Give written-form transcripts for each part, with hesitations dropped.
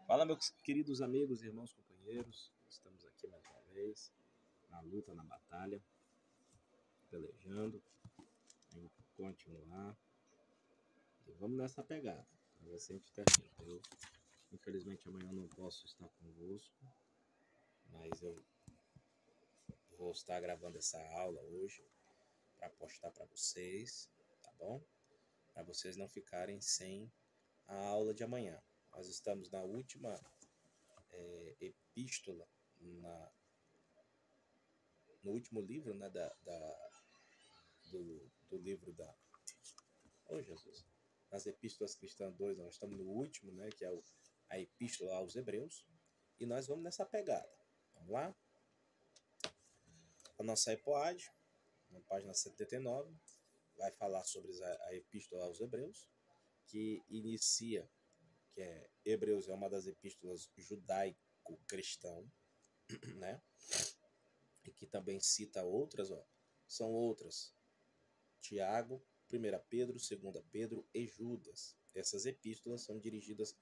Fala, meus queridos amigos, irmãos, companheiros. Estamos aqui mais uma vez, na luta, na batalha, pelejando, em continuar. E vamos nessa pegada, para ver se a gente termina. Eu, infelizmente, amanhã não posso estar convosco, mas eu vou estar gravando essa aula hoje para postar para vocês, tá bom? Para vocês não ficarem sem a aula de amanhã. Nós estamos na última epístola, no último livro, né, do livro da... Oh, Jesus! Nas Epístolas Cristãs 2, nós estamos no último, né, que é a Epístola aos Hebreus, e nós vamos nessa pegada. Vamos lá? A nossa EPOAD, na página 79, vai falar sobre a Epístola aos Hebreus, que inicia, que é Hebreus é uma das epístolas judaico-cristão, né? E que também cita outras, ó, são outras. Tiago, 1 Pedro, 2 Pedro e Judas. Essas epístolas são dirigidas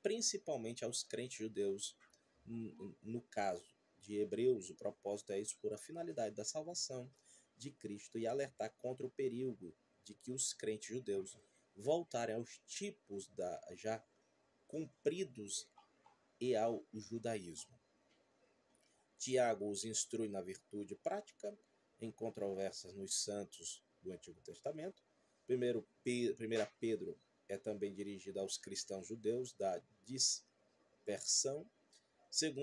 principalmente aos crentes judeus. No caso de Hebreus, o propósito é expor a finalidade da salvação de Cristo e alertar contra o perigo de que os crentes judeus voltarem aos tipos já cumpridos e ao judaísmo. Tiago os instrui na virtude prática, em controvérsias nos santos do Antigo Testamento. 1 Pedro é também dirigida aos cristãos judeus da dispersão. 2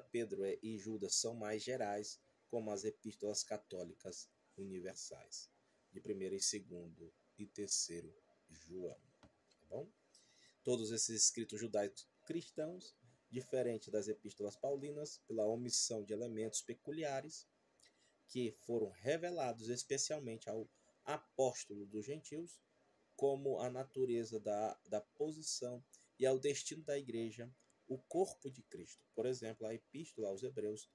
Pedro e Judas são mais gerais, como as epístolas católicas universais, de 1º e 2º e 3º João. Tá bom? Todos esses escritos judaicos cristãos, diferente das epístolas paulinas, pela omissão de elementos peculiares que foram revelados especialmente ao apóstolo dos gentios, como a natureza da posição e ao destino da igreja, o corpo de Cristo. Por exemplo, a epístola aos Hebreus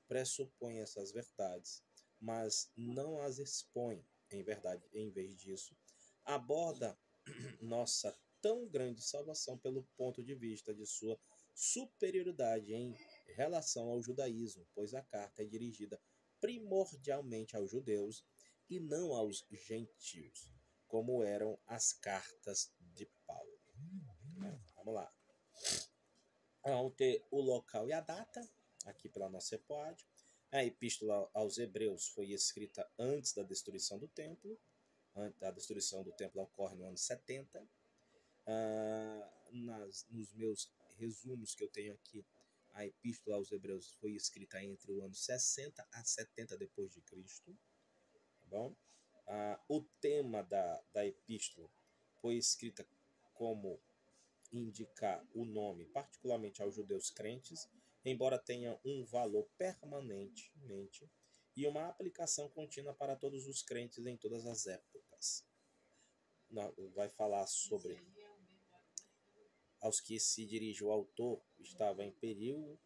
pressupõe essas verdades, mas não as expõe em verdade. Em vez disso, aborda nossa tão grande salvação pelo ponto de vista de sua superioridade em relação ao judaísmo, pois a carta é dirigida primordialmente aos judeus e não aos gentios, como eram as cartas de Paulo. Vamos lá. Vamos ter o local e a data, aqui pela nossa EPOAD. A epístola aos Hebreus foi escrita antes da destruição do templo. A destruição do templo ocorre no ano 70. Nos meus resumos que eu tenho aqui, a epístola aos Hebreus foi escrita entre o ano 60 a 70 depois de Cristo. Tá bom? O tema da epístola foi escrita como indicar o nome, particularmente aos judeus crentes, embora tenha um valor permanentemente e uma aplicação contínua para todos os crentes em todas as épocas. Vai falar sobre aos que se dirige o autor, estava em perigo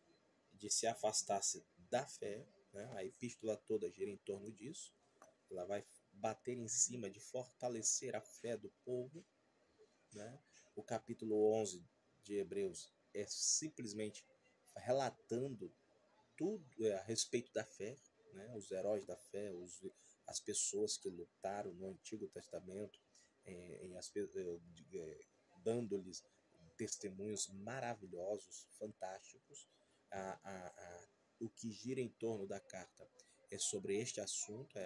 de se afastar-se da fé, né? A epístola toda gira em torno disso. Ela vai bater em cima de fortalecer a fé do povo, né? O capítulo 11 de Hebreus é simplesmente relatando tudo a respeito da fé, né? Os heróis da fé, as pessoas que lutaram no Antigo Testamento, dando-lhes testemunhos maravilhosos, fantásticos. O que gira em torno da carta é sobre este assunto,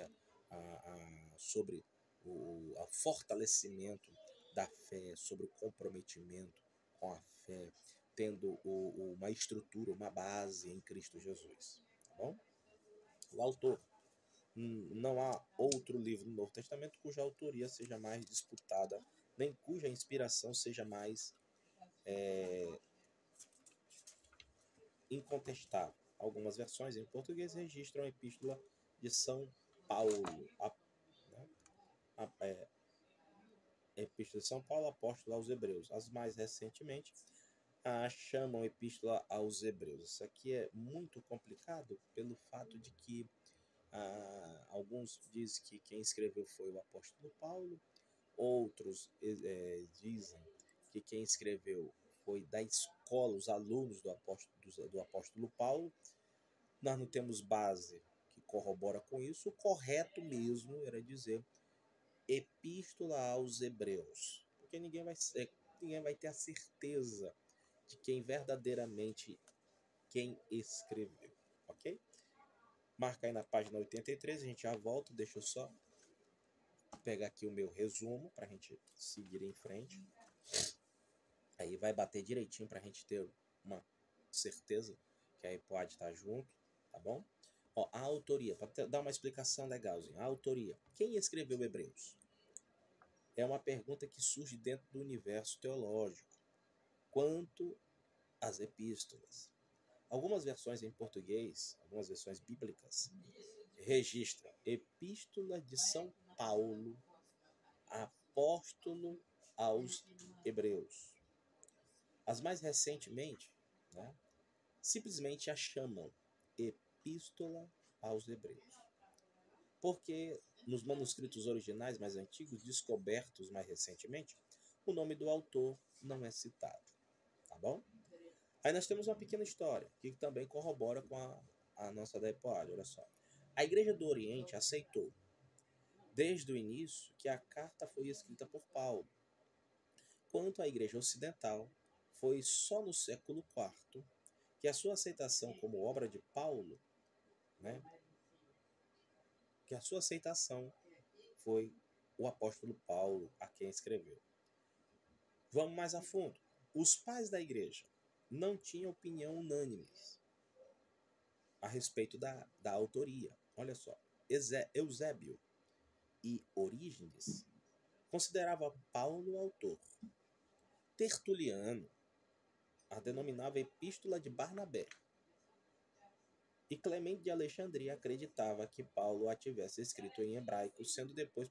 sobre o fortalecimento da fé, sobre o comprometimento com a fé, tendo uma estrutura, uma base em Cristo Jesus. Tá bom? O autor, não há outro livro no Novo Testamento cuja autoria seja mais disputada, nem cuja inspiração seja mais incontestável. Algumas versões em português registram a epístola de São Paulo, Epístola de São Paulo, apóstolo aos Hebreus. As mais recentemente chamam Epístola aos Hebreus. Isso aqui é muito complicado pelo fato de que alguns dizem que quem escreveu foi o apóstolo Paulo, outros dizem que quem escreveu foi da escola, os alunos do apóstolo Paulo. Nós não temos base que corrobora com isso. O correto mesmo era dizer Epístola aos Hebreus, porque ninguém vai ter a certeza de quem verdadeiramente quem escreveu, ok? Marca aí na página 83, a gente já volta, deixa eu só pegar aqui o meu resumo para a gente seguir em frente. Aí vai bater direitinho para a gente ter uma certeza que aí pode estar junto, tá bom? Ó, a autoria, para dar uma explicação legalzinha, a autoria. Quem escreveu Hebreus? É uma pergunta que surge dentro do universo teológico, quanto às epístolas. Algumas versões em português, algumas versões bíblicas, registram Epístola de São Paulo, apóstolo aos Hebreus. As mais recentemente, né, simplesmente a chamam Epístola aos Hebreus. Porque nos manuscritos originais mais antigos, descobertos mais recentemente, o nome do autor não é citado. Tá bom? Aí nós temos uma pequena história, que também corrobora com a nossa da Epoalha, olha só. A Igreja do Oriente aceitou, desde o início, que a carta foi escrita por Paulo. Quanto à Igreja Ocidental, foi só no século IV que a sua aceitação como obra de Paulo, né, que a sua aceitação foi o apóstolo Paulo a quem escreveu. Vamos mais a fundo. Os pais da igreja não tinham opinião unânime a respeito da autoria. Olha só, Eusébio e Orígenes consideravam Paulo o autor. Tertuliano a denominava Epístola de Barnabé. E Clemente de Alexandria acreditava que Paulo a tivesse escrito em hebraico, sendo depois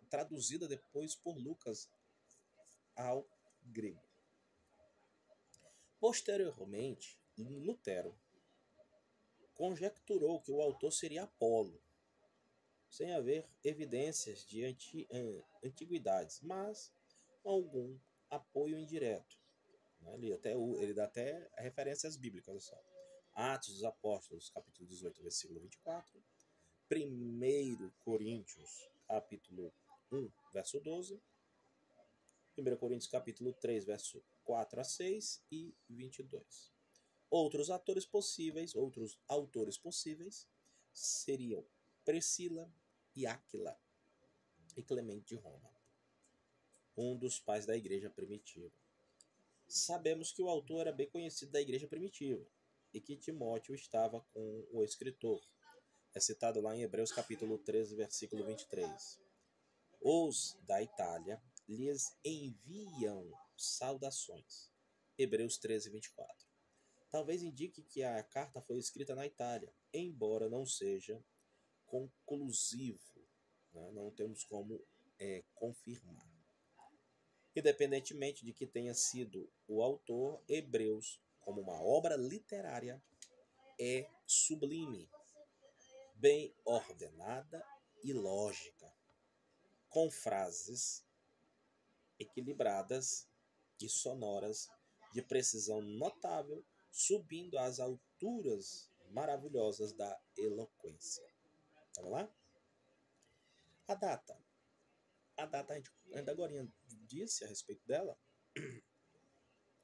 traduzida depois por Lucas ao grego. Posteriormente, Lutero conjecturou que o autor seria Apolo, sem haver evidências de antiguidades, mas algum apoio indireto. Ele dá até referências bíblicas, olha só. Atos dos Apóstolos, capítulo 18, versículo 24. 1 Coríntios, capítulo 1, verso 12. 1 Coríntios, capítulo 3, verso 4 a 6 e 22. Outros autores possíveis seriam Priscila e Áquila e Clemente de Roma, um dos pais da igreja primitiva. Sabemos que o autor era bem conhecido da igreja primitiva e que Timóteo estava com o escritor. É citado lá em Hebreus capítulo 13, versículo 23. Os da Itália lhes enviam saudações. Hebreus 13, 24. Talvez indique que a carta foi escrita na Itália, embora não seja conclusivo, né? Não temos como confirmar. Independentemente de que tenha sido o autor, Hebreus, como uma obra literária, é sublime, bem ordenada e lógica, com frases equilibradas e sonoras de precisão notável, subindo às alturas maravilhosas da eloquência. Vamos lá? A data. A data a gente ainda agora disse a respeito dela,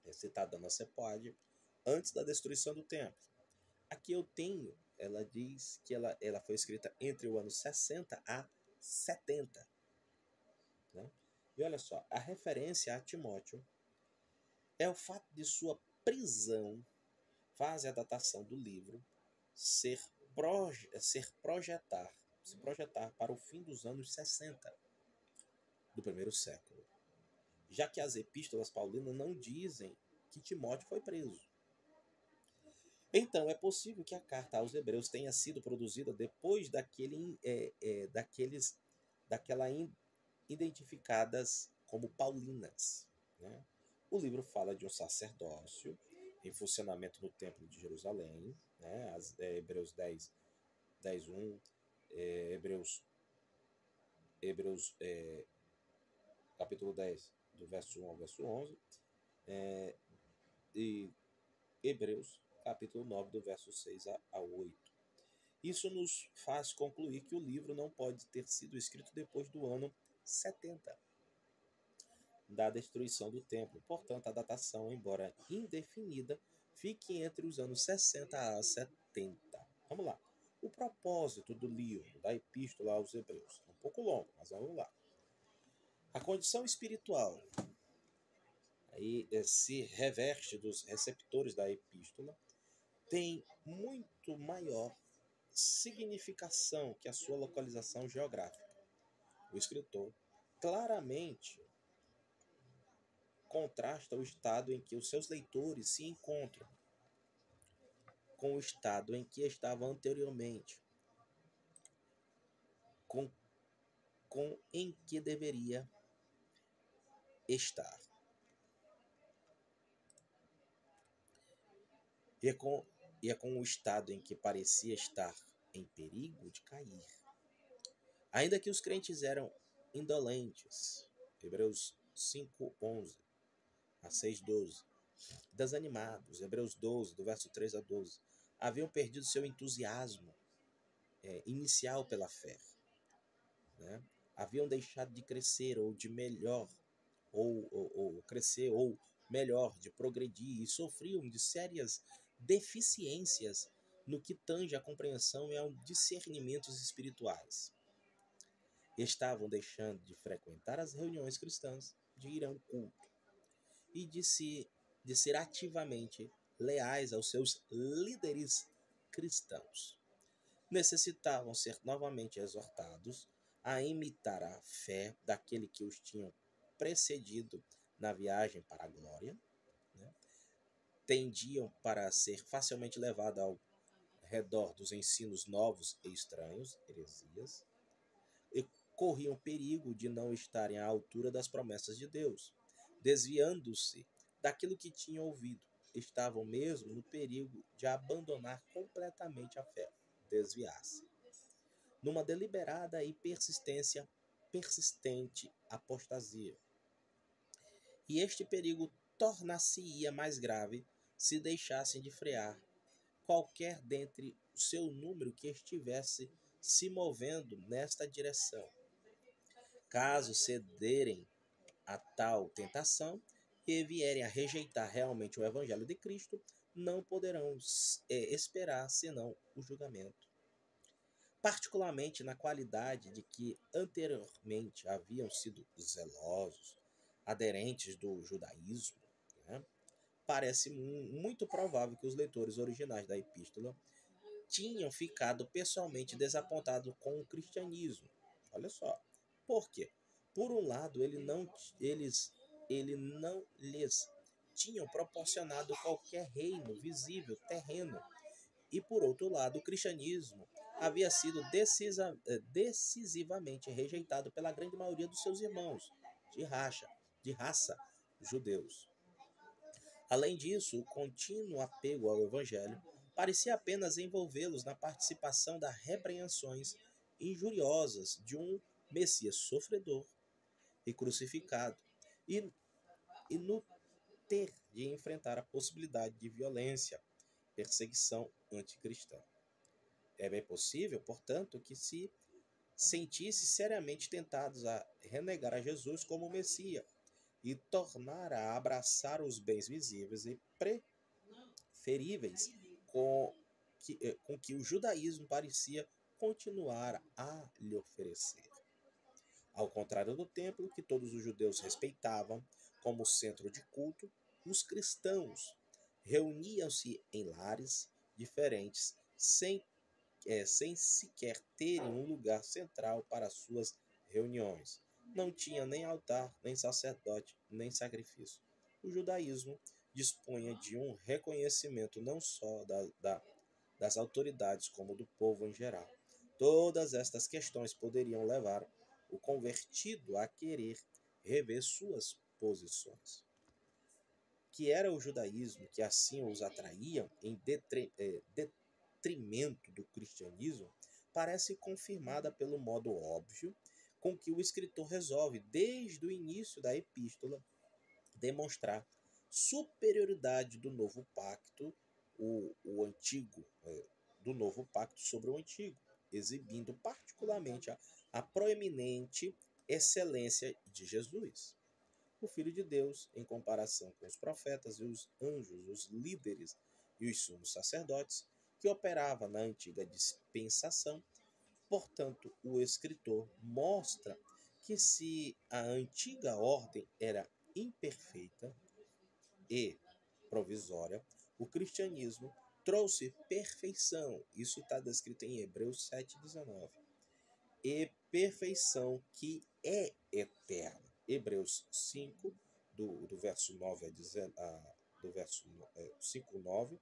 é citada na Septuaginta, antes da destruição do templo. Aqui eu tenho, ela diz que ela foi escrita entre o ano 60 a 70. Né? E olha só, a referência a Timóteo é o fato de sua prisão faz a datação do livro se projetar para o fim dos anos 60 do primeiro século, já que as epístolas paulinas não dizem que Timóteo foi preso. Então, é possível que a carta aos Hebreus tenha sido produzida depois daquela identificadas como paulinas. Né? O livro fala de um sacerdócio em funcionamento no Templo de Jerusalém, né? Hebreus 10, 1, Hebreus capítulo 10, do verso 1 ao verso 11, e Hebreus, capítulo 9, do verso 6 ao 8. Isso nos faz concluir que o livro não pode ter sido escrito depois do ano 70 da destruição do templo. Portanto, a datação, embora indefinida, fique entre os anos 60 a 70. Vamos lá. O propósito do livro, da Epístola aos Hebreus. É um pouco longo, mas vamos lá. A condição espiritual aí se reveste dos receptores da Epístola tem muito maior significação que a sua localização geográfica. O escritor claramente contrasta o estado em que os seus leitores se encontram com o estado em que estavam anteriormente, com em que deveria estar. E é com o estado em que parecia estar em perigo de cair. Ainda que os crentes eram indolentes, Hebreus 5:11 a 6:12, desanimados, Hebreus 12, do verso 3 a 12, haviam perdido seu entusiasmo inicial pela fé, né? Haviam deixado de crescer ou de melhor, ou crescer ou melhor, de progredir, e sofriam de sérias deficiências no que tange à compreensão e aos discernimentos espirituais. Estavam deixando de frequentar as reuniões cristãs, de ir a um culto e de ser ativamente leais aos seus líderes cristãos. Necessitavam ser novamente exortados a imitar a fé daquele que os tinham precedido na viagem para a glória, né? Tendiam para ser facilmente levados ao redor dos ensinos novos e estranhos, heresias, e corriam perigo de não estarem à altura das promessas de Deus, desviando-se daquilo que tinham ouvido. Estavam mesmo no perigo de abandonar completamente a fé, desviar-se, numa deliberada e persistente apostasia. E este perigo tornar-se-ia mais grave se deixassem de frear qualquer dentre o seu número que estivesse se movendo nesta direção. Caso cederem a tal tentação e vierem a rejeitar realmente o Evangelho de Cristo, não poderão esperar senão o julgamento. Particularmente na qualidade de que anteriormente haviam sido zelosos, aderentes do judaísmo, né? Parece muito provável que os leitores originais da epístola tinham ficado pessoalmente desapontados com o cristianismo. Olha só. Por quê? Por um lado, ele não lhes tinham proporcionado qualquer reino visível, terreno. E por outro lado, o cristianismo havia sido decisivamente rejeitado pela grande maioria dos seus irmãos de raça judeus. Além disso, o contínuo apego ao evangelho parecia apenas envolvê-los na participação das repreensões injuriosas de um Messias sofredor e crucificado, e no ter de enfrentar a possibilidade de violência, perseguição anticristã. É bem possível, portanto, que se sentisse seriamente tentados a renegar a Jesus como Messias e tornar a abraçar os bens visíveis e preferíveis com que o judaísmo parecia continuar a lhe oferecer. Ao contrário do templo, que todos os judeus respeitavam como centro de culto, os cristãos reuniam-se em lares diferentes sem sequer terem um lugar central para suas reuniões. Não tinha nem altar, nem sacerdote, nem sacrifício. O judaísmo dispunha de um reconhecimento não só das autoridades, como do povo em geral. Todas estas questões poderiam levar o convertido a querer rever suas posições. Que era o judaísmo que assim os atraía em detrimento do cristianismo, parece confirmada pelo modo óbvio com que o escritor resolve, desde o início da epístola, demonstrar superioridade do novo pacto, o antigo, do novo pacto sobre o antigo, exibindo particularmente a proeminente excelência de Jesus, o Filho de Deus, em comparação com os profetas e os anjos, os líderes e os sumos sacerdotes, que operava na antiga dispensação. Portanto, o escritor mostra que se a antiga ordem era imperfeita e provisória, o cristianismo trouxe perfeição. Isso está descrito em Hebreus 7,19. E perfeição que é eterna. Hebreus 5, do verso 9 do verso 5, 9,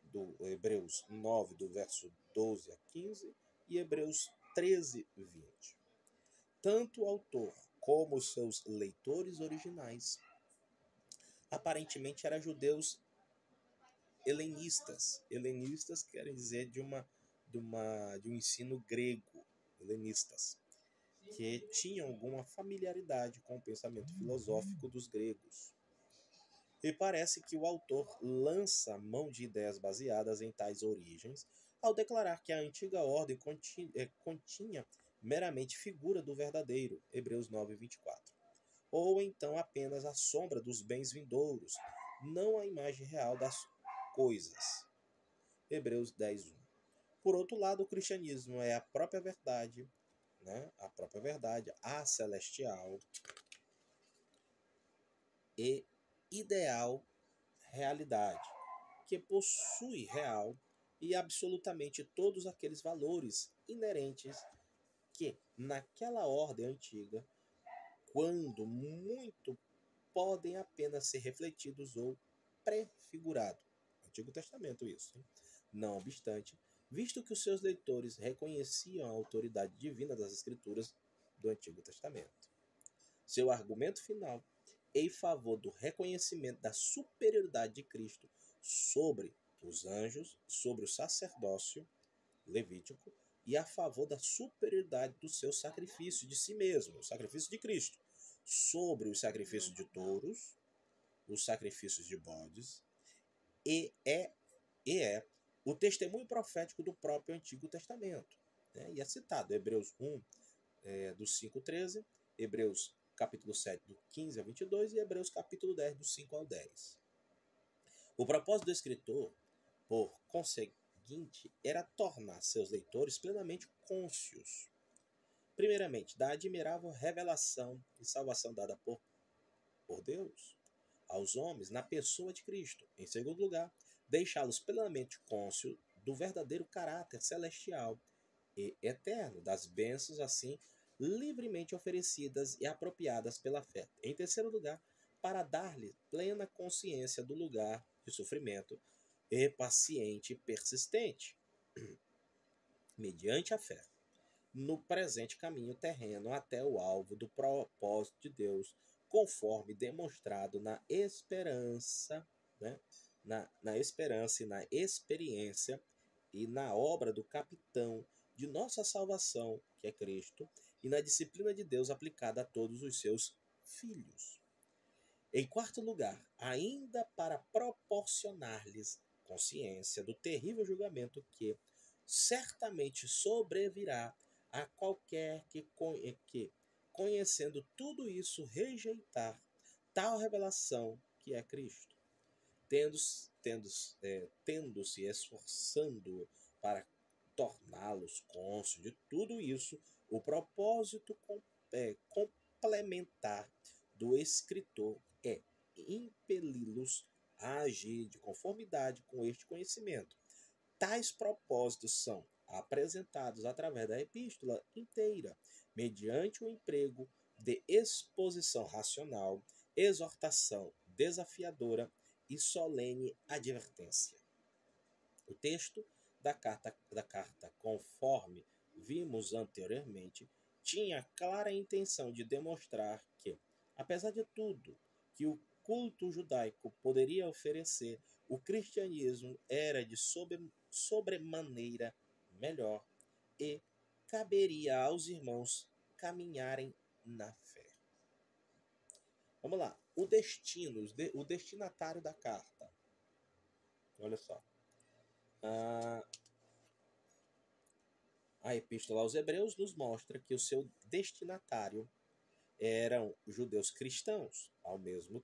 do Hebreus 9, do verso 12 a 15, e Hebreus 13, 20. Tanto o autor como os seus leitores originais aparentemente eram judeus helenistas. Helenistas querem dizer de um ensino grego, helenistas, que tinham alguma familiaridade com o pensamento filosófico dos gregos. E parece que o autor lança mão de ideias baseadas em tais origens ao declarar que a antiga ordem continha meramente figura do verdadeiro, Hebreus 9, 24. Ou então apenas a sombra dos bens vindouros, não a imagem real das coisas, Hebreus 10, 1. Por outro lado, o cristianismo é a própria verdade, a própria verdade, a celestial e ideal realidade, que possui real e absolutamente todos aqueles valores inerentes que, naquela ordem antiga, quando muito, podem apenas ser refletidos ou prefigurados. Antigo Testamento isso. Hein? Não obstante, visto que os seus leitores reconheciam a autoridade divina das Escrituras do Antigo Testamento, seu argumento final em favor do reconhecimento da superioridade de Cristo sobre os anjos, sobre o sacerdócio levítico, e a favor da superioridade do seu sacrifício de si mesmo, o sacrifício de Cristo, sobre os sacrifícios de touros, os sacrifícios de bodes, e é o testemunho profético do próprio Antigo Testamento. E é citado Hebreus 1, do 5 ao 13, Hebreus capítulo 7, do 15 ao 22, e Hebreus capítulo 10, do 5 ao 10. O propósito do escritor, por conseguinte, era tornar seus leitores plenamente cônscios, primeiramente, da admirável revelação e salvação dada por Deus aos homens na pessoa de Cristo. Em segundo lugar, deixá-los plenamente cônscios do verdadeiro caráter celestial e eterno das bênçãos assim livremente oferecidas e apropriadas pela fé. Em terceiro lugar, para dar-lhe plena consciência do lugar de sofrimento e paciente e persistente, mediante a fé, no presente caminho terreno até o alvo do propósito de Deus, conforme demonstrado na esperança, na esperança e na experiência e na obra do capitão de nossa salvação, que é Cristo, e na disciplina de Deus aplicada a todos os seus filhos. Em quarto lugar, ainda para proporcionar-lhes consciência do terrível julgamento que certamente sobrevirá a qualquer que conhecendo tudo isso, rejeitar tal revelação que é Cristo, tendo-se esforçando para torná-los cônscios de tudo isso, o propósito complementar do escritor é impeli-los a agir de conformidade com este conhecimento. Tais propósitos são apresentados através da epístola inteira, mediante o emprego de exposição racional, exortação desafiadora e solene advertência. O texto da carta, conforme vimos anteriormente, tinha a clara intenção de demonstrar que, apesar de tudo que o culto judaico poderia oferecer, o cristianismo era de sobremaneira melhor e caberia aos irmãos caminharem na fé. Vamos lá. O destino, o destinatário da carta. Olha só. A Epístola aos Hebreus nos mostra que o seu destinatário eram judeus cristãos, ao mesmo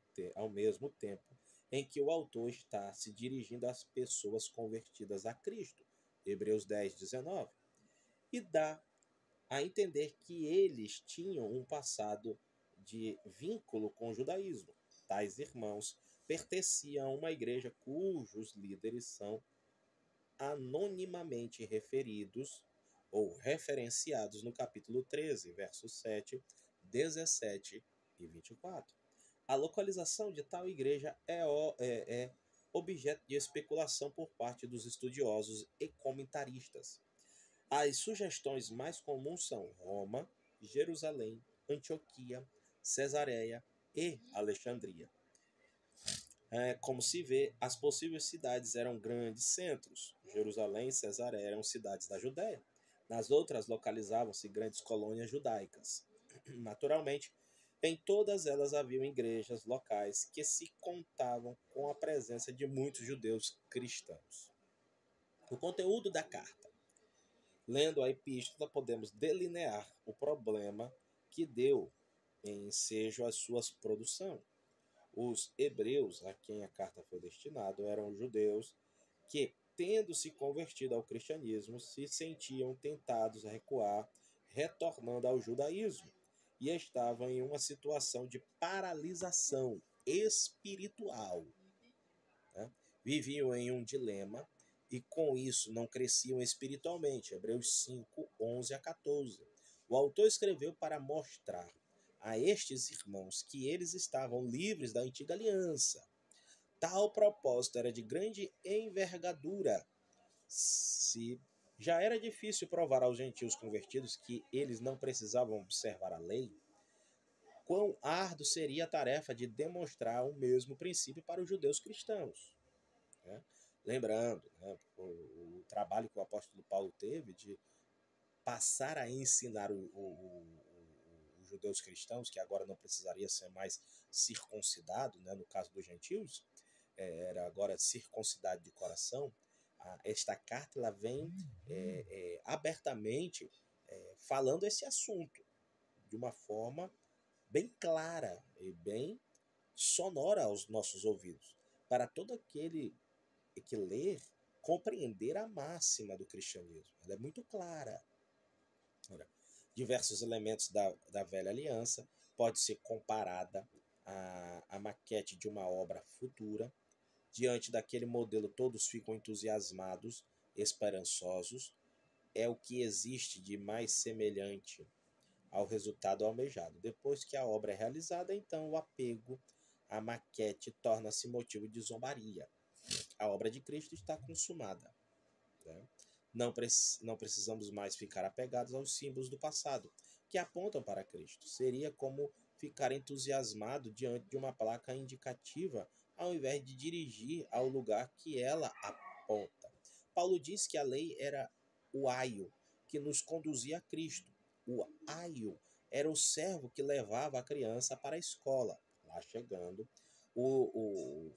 tempo em que o autor está se dirigindo às pessoas convertidas a Cristo, Hebreus 10, 19, e dá a entender que eles tinham um passado de vínculo com o judaísmo. Tais irmãos pertenciam a uma igreja cujos líderes são anonimamente referidos ou referenciados no capítulo 13, versos 7, 17 e 24. A localização de tal igreja é objeto de especulação por parte dos estudiosos e comentaristas. As sugestões mais comuns são Roma, Jerusalém, Antioquia, Cesareia e Alexandria. Como se vê, as possíveis cidades eram grandes centros. Jerusalém e Cesareia eram cidades da Judéia. Nas outras localizavam-se grandes colônias judaicas. Naturalmente, em todas elas haviam igrejas locais que se contavam com a presença de muitos judeus cristãos. O conteúdo da carta. Lendo a epístola, podemos delinear o problema que deu ensejo às suas produções. Os hebreus, a quem a carta foi destinada, eram judeus que, tendo se convertido ao cristianismo, se sentiam tentados a recuar, retornando ao judaísmo, e estavam em uma situação de paralisação espiritual. Né? Viviam em um dilema e, com isso, não cresciam espiritualmente. Hebreus 5, 11 a 14. O autor escreveu para mostrar a estes irmãos que eles estavam livres da antiga aliança. Tal propósito era de grande envergadura. Se já era difícil provar aos gentios convertidos que eles não precisavam observar a lei, quão árduo seria a tarefa de demonstrar o mesmo princípio para os judeus cristãos. Né? Lembrando, né, o trabalho que o apóstolo Paulo teve de passar a ensinar os judeus cristãos, que agora não precisaria ser mais circuncidado, né, no caso dos gentios, era agora circuncidado de coração. Esta carta ela vem abertamente falando esse assunto de uma forma bem clara e bem sonora aos nossos ouvidos, para todo aquele que ler compreender a máxima do cristianismo. Ela é muito clara. Diversos elementos da velha aliança pode ser comparada à maquete de uma obra futura. Diante daquele modelo, todos ficam entusiasmados, esperançosos. É o que existe de mais semelhante ao resultado almejado. Depois que a obra é realizada, então o apego à maquete torna-se motivo de zombaria. A obra de Cristo está consumada. Né? Não precisamos mais ficar apegados aos símbolos do passado, que apontam para Cristo. Seria como ficar entusiasmado diante de uma placa indicativa, ao invés de dirigir ao lugar que ela aponta. Paulo diz que a lei era o aio que nos conduzia a Cristo. O aio era o servo que levava a criança para a escola. Lá chegando, o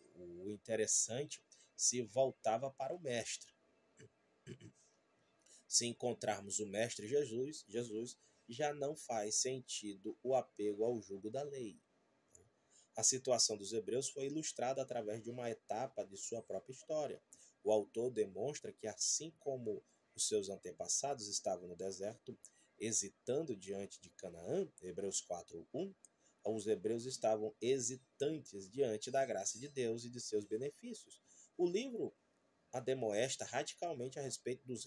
interessante se voltava para o mestre. Se encontrarmos o mestre Jesus já não faz sentido o apego ao jugo da lei. A situação dos hebreus foi ilustrada através de uma etapa de sua própria história. O autor demonstra que, assim como os seus antepassados estavam no deserto, hesitando diante de Canaã, Hebreus 4:1, os hebreus estavam hesitantes diante da graça de Deus e de seus benefícios. O livro ademoesta radicalmente a respeito dos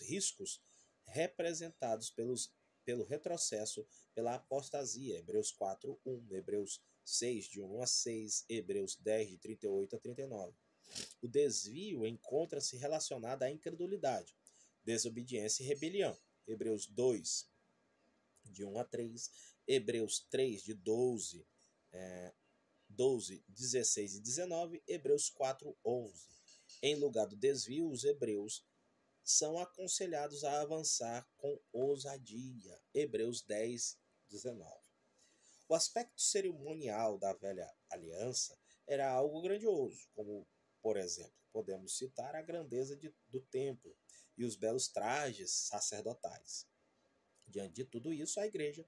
riscos representados pelo retrocesso, pela apostasia, Hebreus 4:1, Hebreus 6, de 1 a 6, Hebreus 10, de 38 a 39. O desvio encontra-se relacionado à incredulidade, desobediência e rebelião, Hebreus 2, de 1 a 3, Hebreus 3, de 12, 16 e 19, Hebreus 4, 11. Em lugar do desvio, os hebreus são aconselhados a avançar com ousadia. Hebreus 10, 19. O aspecto cerimonial da velha aliança era algo grandioso, como, por exemplo, podemos citar a grandeza do templo e os belos trajes sacerdotais. Diante de tudo isso, a igreja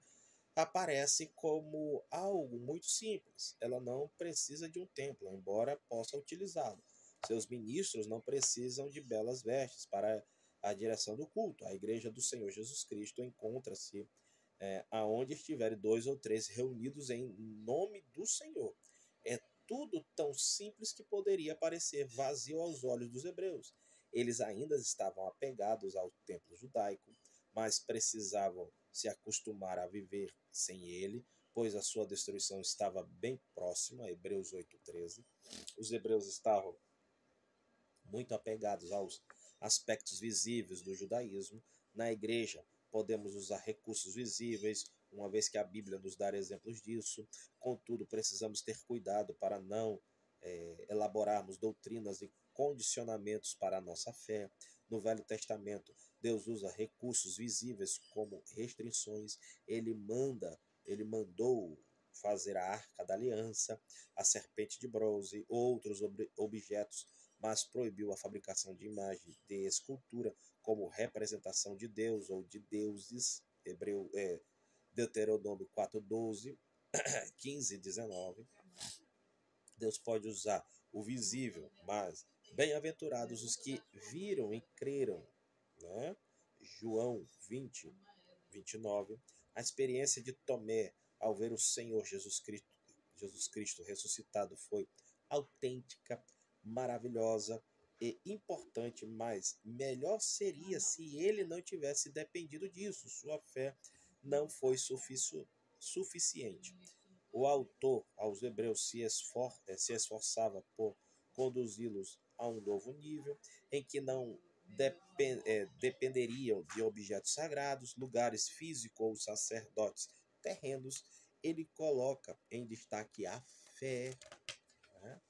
aparece como algo muito simples. Ela não precisa de um templo, embora possa utilizá-lo. Seus ministros não precisam de belas vestes para a direção do culto. A igreja do Senhor Jesus Cristo encontra-se aonde estiverem dois ou três reunidos em nome do Senhor. É tudo tão simples que poderia parecer vazio aos olhos dos hebreus. Eles ainda estavam apegados ao templo judaico, mas precisavam se acostumar a viver sem ele, pois a sua destruição estava bem próxima, Hebreus 8:13. Os hebreus estavam muito apegados aos aspectos visíveis do judaísmo. Na igreja, podemos usar recursos visíveis, uma vez que a Bíblia nos dá exemplos disso. Contudo, precisamos ter cuidado para não elaborarmos doutrinas e condicionamentos para a nossa fé. No Velho Testamento, Deus usa recursos visíveis como restrições. Ele mandou fazer a Arca da Aliança, a serpente de bronze, outros objetos, mas proibiu a fabricação de imagem de escultura como representação de Deus ou de deuses. Deuteronômio 4:12, 15 e 19. Deus pode usar o visível, mas bem-aventurados os que viram e creram, né? João 20:29. A experiência de Tomé ao ver o Senhor Jesus Cristo ressuscitado foi autêntica, maravilhosa e importante, mas melhor seria se ele não tivesse dependido disso. Sua fé não foi suficiente. O autor aos Hebreus se esforçava por conduzi-los a um novo nível, em que não dependeriam de objetos sagrados, lugares físicos ou sacerdotes terrenos. Ele coloca em destaque a fé, né?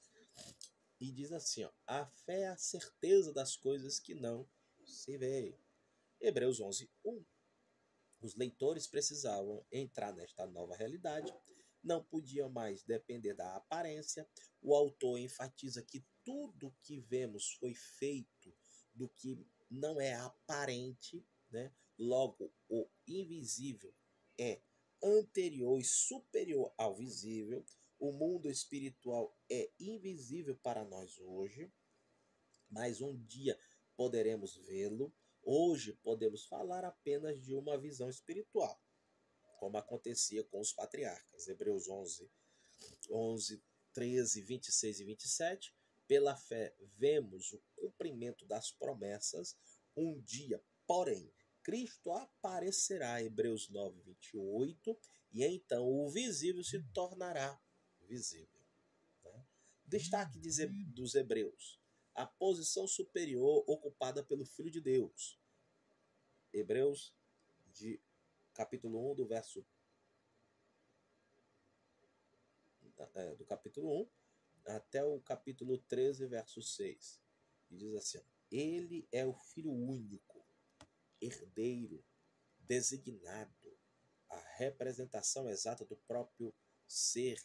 E diz assim, ó, a fé é a certeza das coisas que não se veem. Hebreus 11:1. Os leitores precisavam entrar nesta nova realidade, não podiam mais depender da aparência. O autor enfatiza que tudo que vemos foi feito do que não é aparente, né? Logo, o invisível é anterior e superior ao visível. O mundo espiritual é invisível para nós hoje, mas um dia poderemos vê-lo. Hoje podemos falar apenas de uma visão espiritual, como acontecia com os patriarcas. Hebreus 11, 13, 26 e 27. Pela fé vemos o cumprimento das promessas. Um dia, porém, Cristo aparecerá, Hebreus 9:28, e então o visível se tornará visível. Né? Destaque dos hebreus: a posição superior ocupada pelo Filho de Deus. Hebreus, capítulo 1, do capítulo 1 até o capítulo 13, verso 6. E diz assim: ele é o Filho único, herdeiro, designado, a representação exata do próprio ser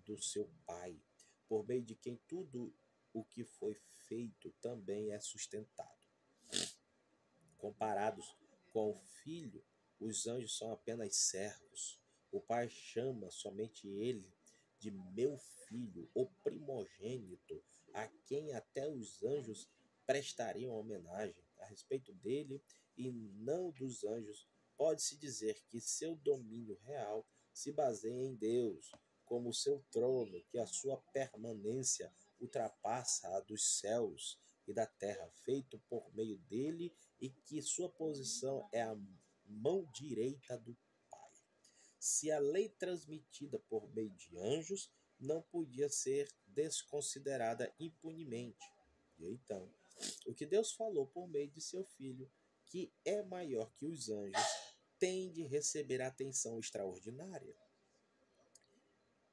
do seu Pai, por meio de quem tudo o que foi feito também é sustentado. Comparados com o Filho, os anjos são apenas servos. O Pai chama somente ele de meu filho, o primogênito, a quem até os anjos prestariam homenagem. A respeito dele e não dos anjos, pode-se dizer que seu domínio real se baseia em Deus, como seu trono, que a sua permanência ultrapassa a dos céus e da terra, feito por meio dele, e que sua posição é a mão direita do Pai. Se a lei transmitida por meio de anjos não podia ser desconsiderada impunemente. E então, o que Deus falou por meio de seu Filho, que é maior que os anjos, tem de receber atenção extraordinária.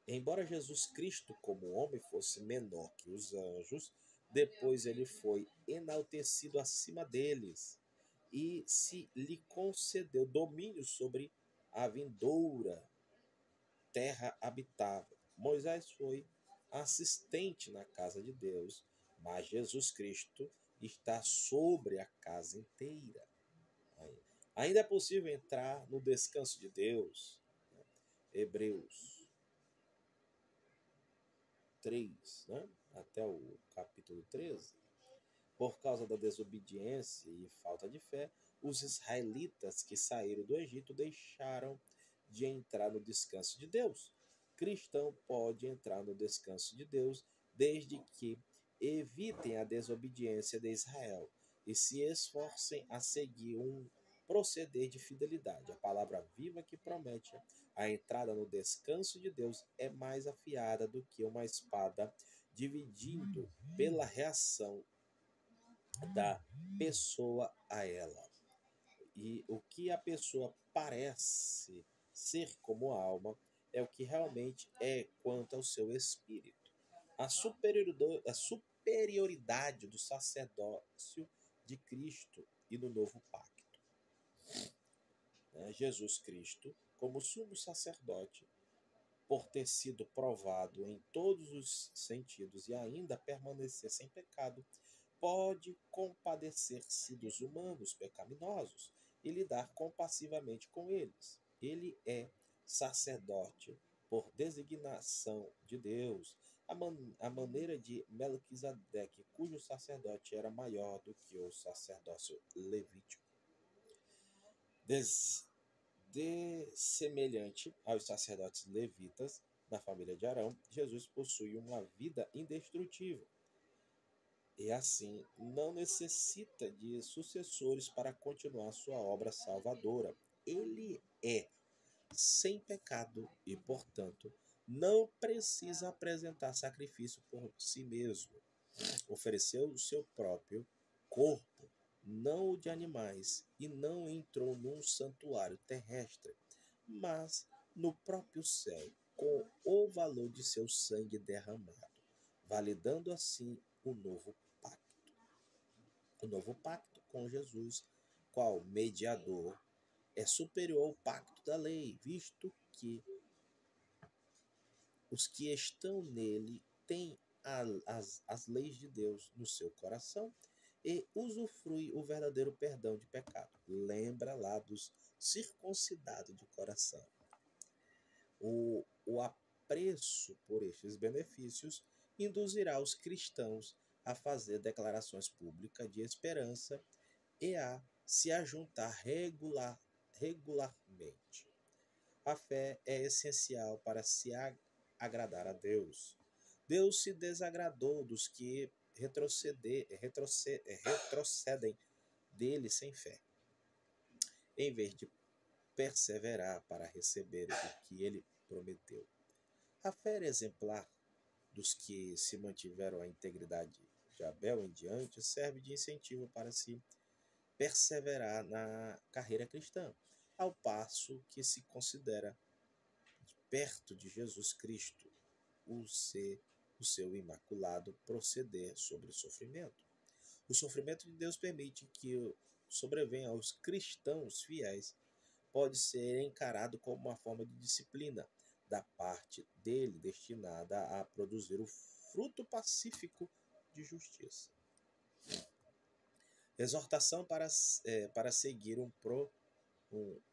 Embora Jesus Cristo, como homem, fosse menor que os anjos, depois ele foi enaltecido acima deles e se lhe concedeu domínio sobre a vindoura terra habitável. Moisés foi assistente na casa de Deus, mas Jesus Cristo está sobre a casa inteira. Ainda é possível entrar no descanso de Deus. Hebreus 3, né? Até o capítulo 13. Por causa da desobediência e falta de fé, os israelitas que saíram do Egito deixaram de entrar no descanso de Deus. Cristão pode entrar no descanso de Deus desde que evitem a desobediência de Israel e se esforcem a seguir um proceder de fidelidade. A palavra viva que promete a entrada no descanso de Deus é mais afiada do que uma espada, dividindo pela reação da pessoa a ela. E o que a pessoa parece ser como alma é o que realmente é quanto ao seu espírito. A superioridade do sacerdócio de Cristo e do novo pacto. Jesus Cristo, como sumo sacerdote, por ter sido provado em todos os sentidos e ainda permanecer sem pecado, pode compadecer-se dos humanos pecaminosos e lidar compassivamente com eles. Ele é sacerdote por designação de Deus, a maneira de Melquisedeque, cujo sacerdote era maior do que o sacerdócio levítico. Semelhante aos sacerdotes levitas da família de Arão, Jesus possui uma vida indestrutível. E assim não necessita de sucessores para continuar sua obra salvadora. Ele é sem pecado e, portanto, não precisa apresentar sacrifício por si mesmo. Ofereceu o seu próprio corpo, não o de animais, e não entrou num santuário terrestre, mas no próprio céu, com o valor de seu sangue derramado, validando assim o novo pacto com Jesus, qual mediador é superior ao pacto da lei, visto que os que estão nele têm as leis de Deus no seu coração e usufrui o verdadeiro perdão de pecado. Lembra lá dos circuncidados de coração. O apreço por estes benefícios induzirá os cristãos a fazer declarações públicas de esperança e a se ajuntar regularmente. A fé é essencial para se agradar a Deus. Deus se desagradou dos que retrocedem dele sem fé, em vez de perseverar para receber o que ele prometeu. A fé era exemplar dos que se mantiveram a integridade de Abel em diante serve de incentivo para se perseverar na carreira cristã, ao passo que se considera perto de Jesus Cristo o seu imaculado proceder sobre o sofrimento. O sofrimento de Deus permite que sobrevenha aos cristãos fiéis, pode ser encarado como uma forma de disciplina da parte dele destinada a produzir o fruto pacífico de justiça. Exortação para seguir um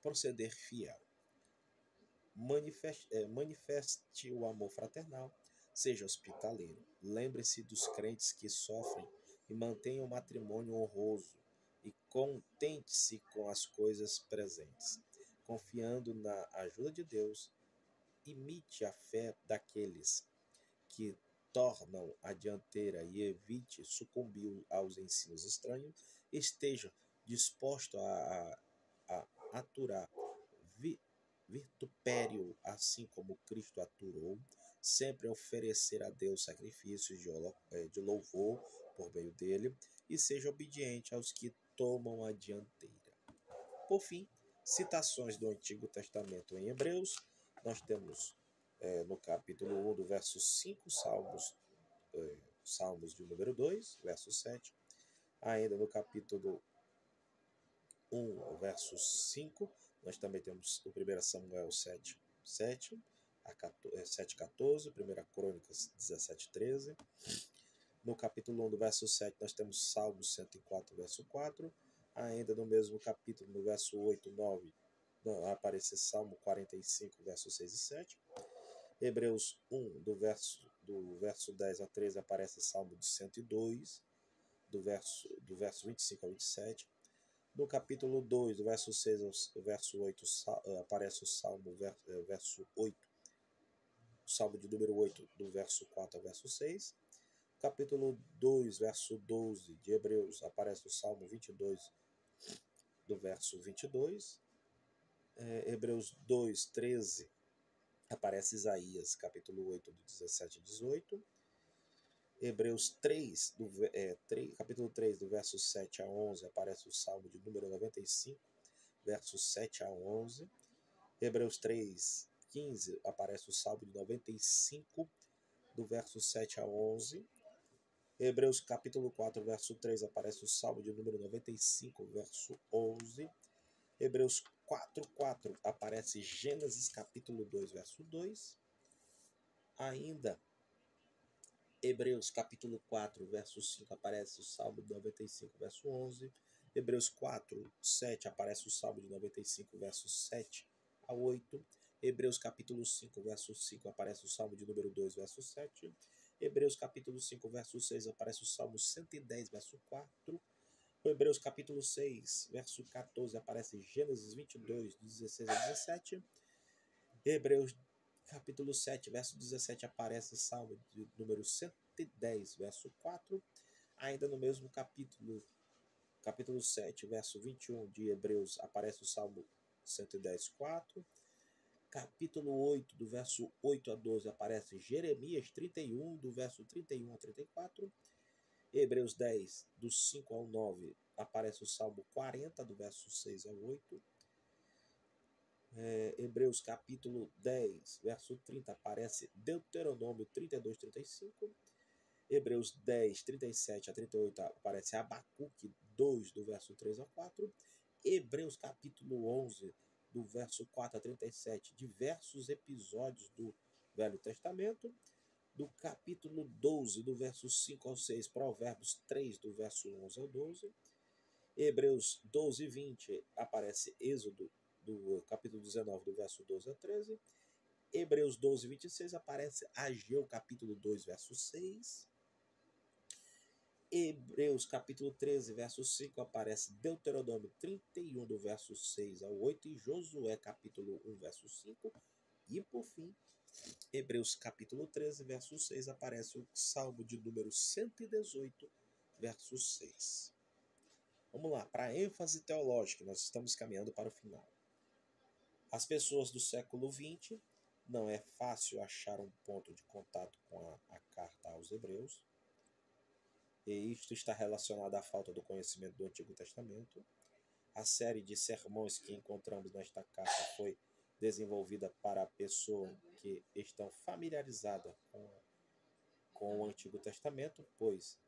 proceder fiel. Manifeste o amor fraternal, seja hospitaleiro. Lembre-se dos crentes que sofrem e mantenha o matrimônio honroso e contente-se com as coisas presentes. Confiando na ajuda de Deus, imite a fé daqueles que tornam a dianteira e evite sucumbir aos ensinos estranhos. Esteja disposto a aturar vitupério, assim como Cristo aturou, sempre oferecer a Deus sacrifícios de louvor por meio dele, e seja obediente aos que tomam a dianteira. Por fim, citações do Antigo Testamento em Hebreus. Nós temos no capítulo 1, do verso 5, Salmos de número 2, verso 7. Ainda no capítulo 1, verso 5, nós também temos o 1 Samuel 7, 7:14, 1 Crônicas 17:13. No capítulo 1, do verso 7, nós temos Salmo 104, verso 4. Ainda no mesmo capítulo, no verso 8, 9, vai aparecer Salmo 45, verso 6 e 7. Hebreus 1, do verso 10 a 13, aparece Salmo de 102, do verso 25 a 27. No capítulo 2, do verso 6 ao verso 8, aparece o Salmo, verso 8, o Salmo de número 8, do verso 4 ao verso 6. Capítulo 2, verso 12 de Hebreus, aparece o Salmo 22, do verso 22. Hebreus 2, 13, aparece Isaías, capítulo 8, do 17 e 18. Hebreus 3, capítulo 3, do verso 7 a 11, aparece o Salmo de número 95, versos 7 a 11. Hebreus 3, 15, aparece o Salmo de 95, do verso 7 a 11. Hebreus capítulo 4, verso 3, aparece o Salmo de número 95, verso 11. Hebreus 4, 4, aparece Gênesis capítulo 2, verso 2. Ainda, Hebreus capítulo 4, verso 5, aparece o Salmo de 95, verso 11. Hebreus 4, 7, aparece o Salmo de 95, verso 7 a 8. Hebreus capítulo 5, verso 5, aparece o Salmo de número 2, verso 7. Hebreus capítulo 5, verso 6, aparece o Salmo 110, verso 4. Hebreus capítulo 6, verso 14, aparece Gênesis 22, 16 a 17. Hebreus capítulo 7, verso 17, aparece Salmo de número 110, verso 4. Ainda no mesmo capítulo 7, verso 21 de Hebreus, aparece o Salmo 110, 4. Capítulo 8, do verso 8 a 12, aparece Jeremias 31, do verso 31 a 34. Hebreus 10, do 5 ao 9, aparece o Salmo 40, do verso 6 ao 8. Hebreus capítulo 10, verso 30, aparece Deuteronômio 32, 35. Hebreus 10, 37 a 38, aparece Abacuque 2, do verso 3 a 4. Hebreus capítulo 11, do verso 4 a 37, diversos episódios do Velho Testamento. Do capítulo 12, do verso 5 ao 6, Provérbios 3, do verso 11 ao 12. Hebreus 12, 20, aparece Êxodo, do capítulo 19, do verso 12 a 13. Hebreus 12, 26, aparece Ageu, capítulo 2, verso 6. Hebreus capítulo 13, verso 5, aparece Deuteronômio 31, do verso 6 ao 8, e Josué capítulo 1, verso 5. E por fim, Hebreus capítulo 13, verso 6, aparece o Salmo de número 118, verso 6. Vamos lá, para a ênfase teológica, nós estamos caminhando para o final. As pessoas do século XX, não é fácil achar um ponto de contato com a carta aos Hebreus, e isto está relacionado à falta do conhecimento do Antigo Testamento. A série de sermões que encontramos nesta carta foi desenvolvida para a pessoa que estão familiarizada com o Antigo Testamento, pois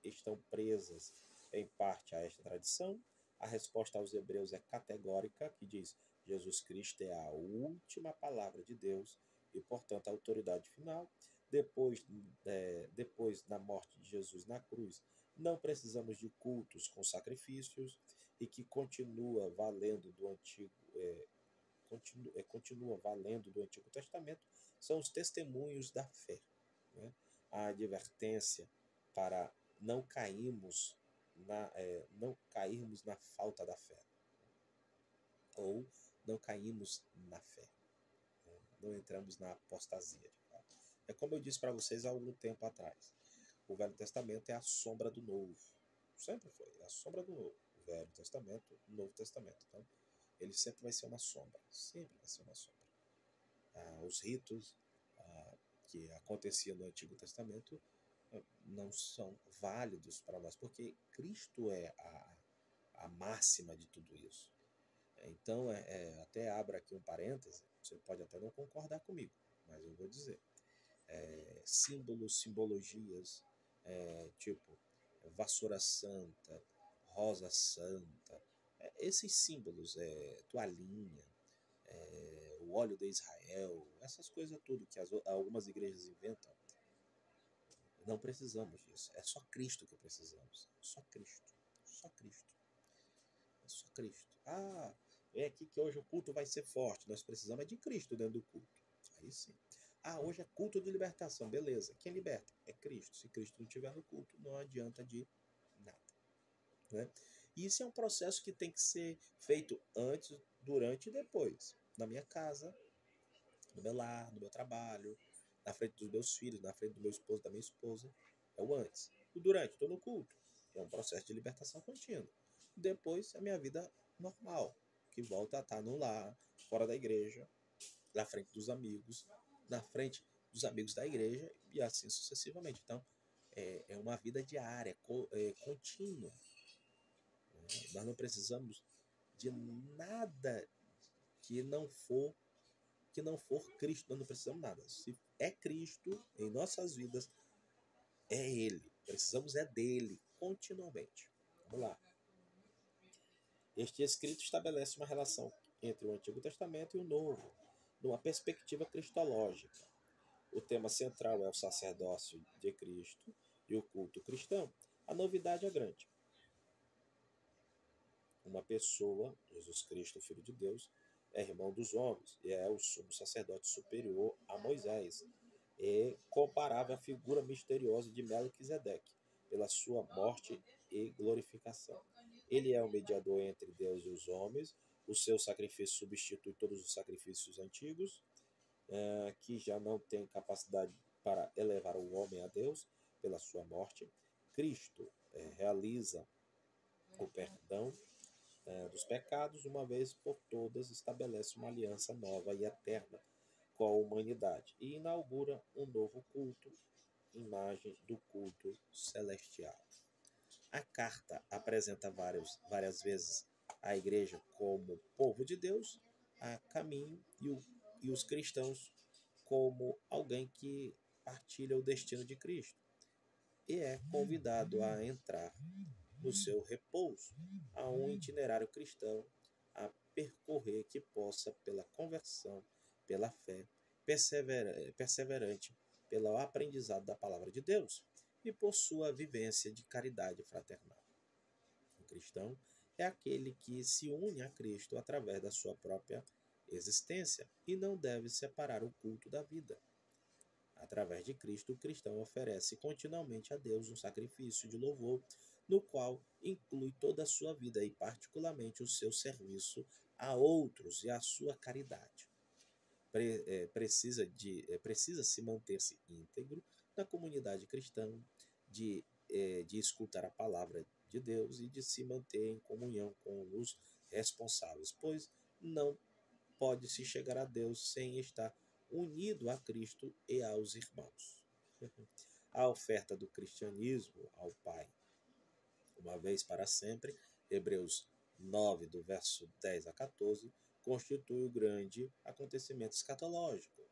estão presas em parte a esta tradição. A resposta aos Hebreus é categórica, que diz: Jesus Cristo é a última palavra de Deus e, portanto, a autoridade final. Depois da morte de Jesus na cruz, não precisamos de cultos com sacrifícios, e que continua valendo do Antigo Testamento são os testemunhos da fé, né? A advertência para não cairmos na falta da fé, ou não caímos na fé, né? Não entramos na apostasia. É como eu disse para vocês há algum tempo atrás, o Velho Testamento é a sombra do Novo, sempre foi, é a sombra do Novo, o Velho Testamento, o Novo Testamento. Então, ele sempre vai ser uma sombra, sempre vai ser uma sombra. Os ritos que aconteciam no Antigo Testamento não são válidos para nós, porque Cristo é a máxima de tudo isso. Então, até abro aqui um parêntese, você pode até não concordar comigo, mas eu vou dizer. Símbolos, simbologias, tipo vassoura santa, rosa santa, esses símbolos, toalhinha, o óleo de Israel, essas coisas tudo que algumas igrejas inventam. Não precisamos disso. É só Cristo que precisamos. Só Cristo. Só Cristo. É só Cristo. Ah, é aqui que hoje o culto vai ser forte. Nós precisamos de Cristo dentro do culto. Aí sim. Ah, hoje é culto de libertação. Beleza. Quem liberta? É Cristo. Se Cristo não estiver no culto, não adianta de nada. Né? E isso é um processo que tem que ser feito antes, durante e depois. Na minha casa, no meu lar, no meu trabalho, na frente dos meus filhos, na frente do meu esposo, da minha esposa. É o antes. O durante, estou no culto. É um processo de libertação contínua. Depois, a minha vida normal, que volta a estar no lar, fora da igreja, na frente dos amigos, na frente dos amigos da igreja e assim sucessivamente. Então, é uma vida diária, contínua. Nós não precisamos de nada que não for Cristo. Nós não precisamos nada. Se é Cristo em nossas vidas, é Ele. Precisamos é dele continuamente. Vamos lá. Este escrito estabelece uma relação entre o Antigo Testamento e o Novo, numa perspectiva cristológica. O tema central é o sacerdócio de Cristo e o culto cristão. A novidade é grande. Uma pessoa, Jesus Cristo, Filho de Deus, é irmão dos homens e é o sumo sacerdote superior a Moisés. É comparável à figura misteriosa de Melquisedeque, pela sua morte e glorificação. Ele é o mediador entre Deus e os homens. O seu sacrifício substitui todos os sacrifícios antigos, que já não têm capacidade para elevar o homem a Deus pela sua morte. Cristo realiza o perdão dos pecados, uma vez por todas, estabelece uma aliança nova e eterna com a humanidade e inaugura um novo culto, imagem do culto celestial. A carta apresenta várias vezes a igreja como povo de Deus, a caminho, e os cristãos como alguém que partilha o destino de Cristo e é convidado a entrar no seu repouso, a um itinerário cristão a percorrer que possa, pela conversão, pela fé, perseverante, pelo aprendizado da palavra de Deus e por sua vivência de caridade fraternal. O cristão é aquele que se une a Cristo através da sua própria existência e não deve separar o culto da vida. Através de Cristo, o cristão oferece continuamente a Deus um sacrifício de louvor, no qual inclui toda a sua vida e particularmente o seu serviço a outros e a sua caridade. Precisa se manter-se íntegro na comunidade cristã, de escutar a palavra de Deus e de se manter em comunhão com os responsáveis, pois não pode se chegar a Deus sem estar unido a Cristo e aos irmãos. A oferta do cristianismo ao Pai, uma vez para sempre, Hebreus 9, do verso 10 a 14, constitui o grande acontecimento escatológico.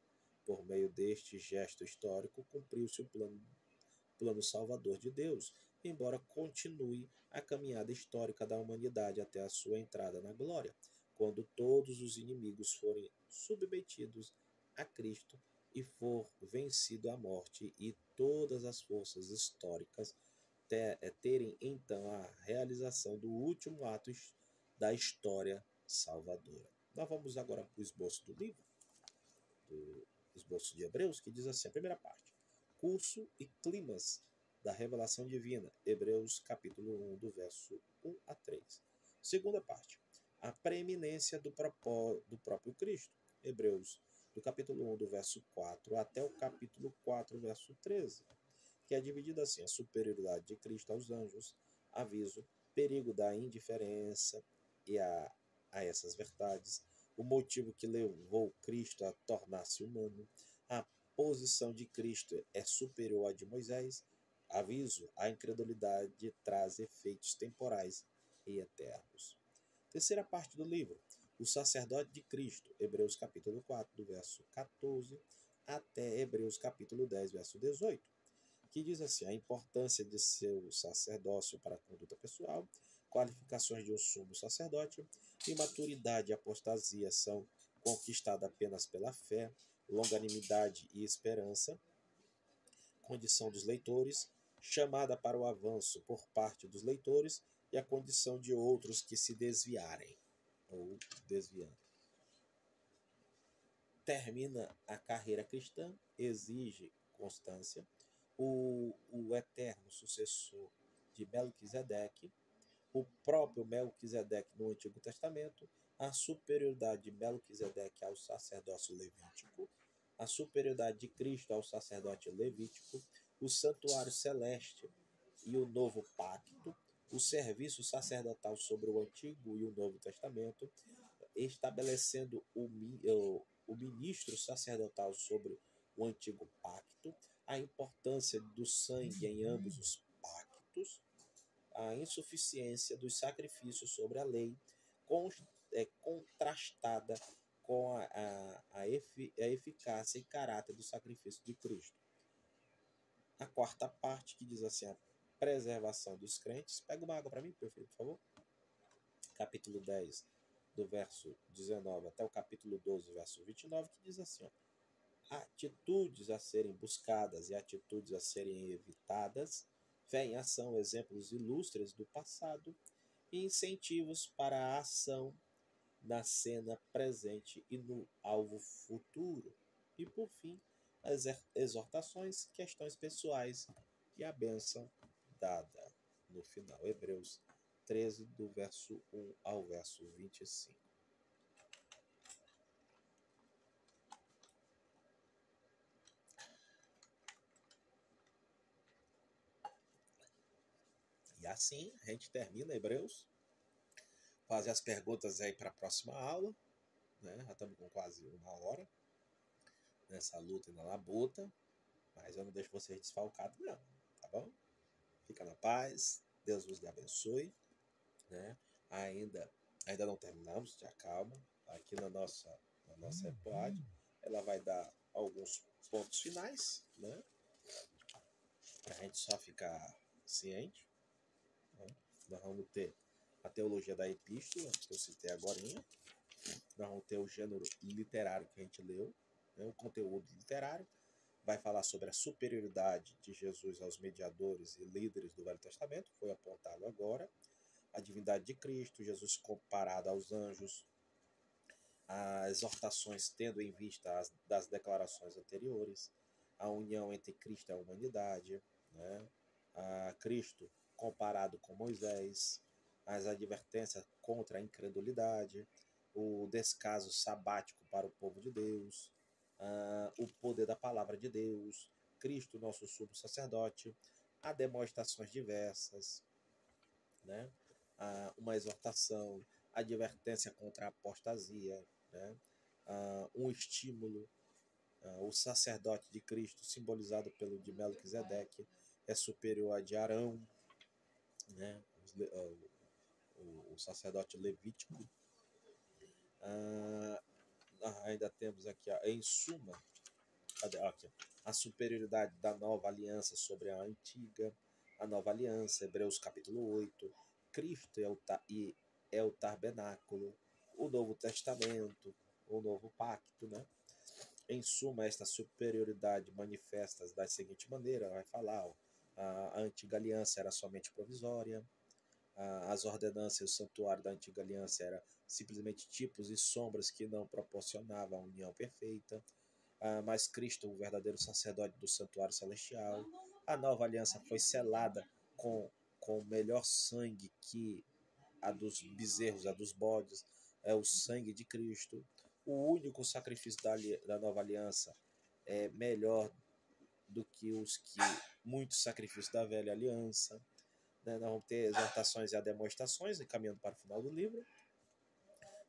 Por meio deste gesto histórico, cumpriu-se o plano salvador de Deus, embora continue a caminhada histórica da humanidade até a sua entrada na glória, quando todos os inimigos forem submetidos a Cristo e for vencido a morte e todas as forças históricas terem então a realização do último ato da história salvadora. Nós vamos agora para o esboço do livro, do esboço de Hebreus, que diz assim, a primeira parte: curso e climas da revelação divina, Hebreus capítulo 1, do verso 1 a 3. Segunda parte: a preeminência do próprio Cristo, Hebreus do capítulo 1, do verso 4 até o capítulo 4, verso 13, que é dividido assim: a superioridade de Cristo aos anjos, aviso, perigo da indiferença e a essas verdades, o motivo que levou Cristo a tornar-se humano, a posição de Cristo é superior à de Moisés, aviso, a incredulidade traz efeitos temporais e eternos. Terceira parte do livro: o sacerdote de Cristo, Hebreus capítulo 4, do verso 14 até Hebreus capítulo 10, verso 18, que diz assim: a importância de seu sacerdócio para a conduta pessoal, qualificações de um sumo sacerdote, imaturidade e apostasia são conquistada apenas pela fé, longanimidade e esperança, condição dos leitores, chamada para o avanço por parte dos leitores e a condição de outros que se desviarem ou desviando. Termina a carreira cristã, exige constância, o eterno sucessor de Melquisedeque, o próprio Melquisedeque no Antigo Testamento, a superioridade de Melquisedeque ao sacerdócio levítico, a superioridade de Cristo ao sacerdote levítico, o santuário celeste e o novo pacto, o serviço sacerdotal sobre o Antigo e o Novo Testamento, estabelecendo o ministro sacerdotal sobre o Antigo Pacto, a importância do sangue em ambos os pactos, a insuficiência dos sacrifícios sobre a lei, contrastada com a eficácia e caráter do sacrifício de Cristo. A quarta parte, que diz assim, a preservação dos crentes. Pega uma água para mim, por favor. Capítulo 10, do verso 19 até o capítulo 12, verso 29, que diz assim, ó, atitudes a serem buscadas e atitudes a serem evitadas, fé em ação, exemplos ilustres do passado e incentivos para a ação na cena presente e no alvo futuro. E, por fim, as exortações, questões pessoais e a bênção dada no final. Hebreus 13, do verso 1 ao verso 25. E assim a gente termina Hebreus. Fazer as perguntas aí para a próxima aula. Né? Já estamos com quase uma hora nessa luta e na labuta. Mas eu não deixo vocês desfalcados, não. Tá bom? Fica na paz. Deus vos abençoe. Né? Ainda não terminamos, já calma. Aqui na nossa EPOAD, ela vai dar alguns pontos finais, né? Para a gente só ficar ciente. Né? Nós vamos ter a teologia da epístola, que eu citei agora. Nós vamos ter o gênero literário que a gente leu, né? O conteúdo literário. Vai falar sobre a superioridade de Jesus aos mediadores e líderes do Velho Testamento, que foi apontado agora. A divindade de Cristo, Jesus comparado aos anjos, as exortações tendo em vista das declarações anteriores, a união entre Cristo e a humanidade, né? A Cristo comparado com Moisés, as advertências contra a incredulidade, o descaso sabático para o povo de Deus, o poder da palavra de Deus, Cristo, nosso sumo sacerdote, há demonstrações diversas, né? Uma exortação, advertência contra a apostasia, né? Um estímulo, o sacerdote de Cristo, simbolizado pelo de Melquisedeque, é superior a de Arão, né? O sacerdote levítico. Ainda temos aqui, em suma, aqui, a superioridade da nova aliança sobre a antiga, a nova aliança, Hebreus capítulo 8, Cristo é o tabernáculo, o Novo Testamento, o Novo Pacto, né? Em suma, esta superioridade manifesta da seguinte maneira, vai falar, ó, a antiga aliança era somente provisória, as ordenanças e o santuário da antiga aliança eram simplesmente tipos e sombras que não proporcionavam a união perfeita, mas Cristo, o verdadeiro sacerdote do santuário celestial. A nova aliança foi selada com o melhor sangue que a dos bezerros, a dos bodes, é o sangue de Cristo. O único sacrifício da nova aliança é melhor do que muitos sacrifícios da velha aliança. Né? Nós vamos ter exortações e demonstrações, encaminhando para o final do livro.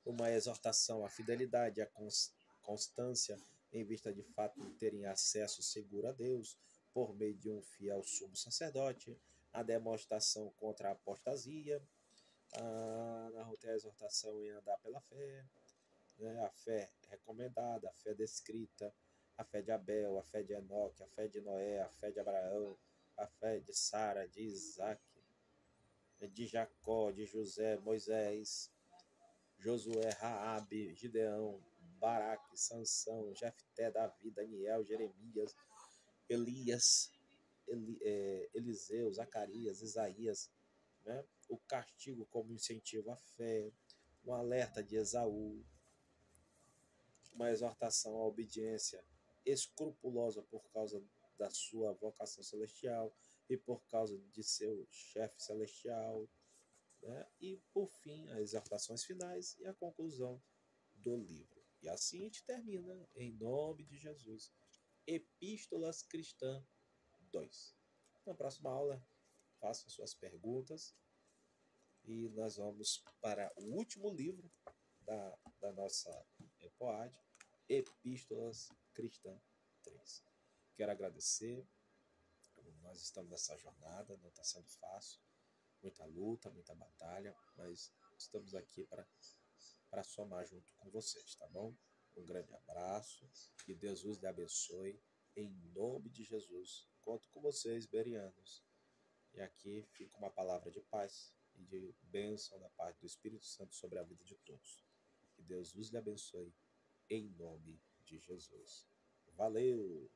Uma exortação à fidelidade, à constância, em vista de fato de terem acesso seguro a Deus, por meio de um fiel sumo sacerdote. A demonstração contra a apostasia. Nós vamos ter a exortação em andar pela fé. Né? A fé recomendada, a fé descrita, a fé de Abel, a fé de Enoque, a fé de Noé, a fé de Abraão, a fé de Sara, de Isaac, de Jacó, de José, Moisés, Josué, Raabe, Gideão, Baraque, Sansão, Jefté, Davi, Daniel, Jeremias, Elias, Eliseu, Zacarias, Isaías, né? O castigo como incentivo à fé, um alerta de Esaú, uma exortação à obediência escrupulosa por causa da sua vocação celestial e por causa de seu chefe celestial, né? E, por fim, as exortações finais e a conclusão do livro. E assim a gente termina, em nome de Jesus, Epístolas Cristã 2. Na próxima aula, façam suas perguntas e nós vamos para o último livro da nossa EPOAD, Epístolas Cristã 3. Quero agradecer, nós estamos nessa jornada, não está sendo fácil, muita luta, muita batalha, mas estamos aqui para somar junto com vocês, tá bom? Um grande abraço, que Deus lhe abençoe, em nome de Jesus. Conto com vocês, berianos. E aqui fica uma palavra de paz e de bênção da parte do Espírito Santo sobre a vida de todos. Que Deus lhe abençoe, em nome de Jesus. Valeu!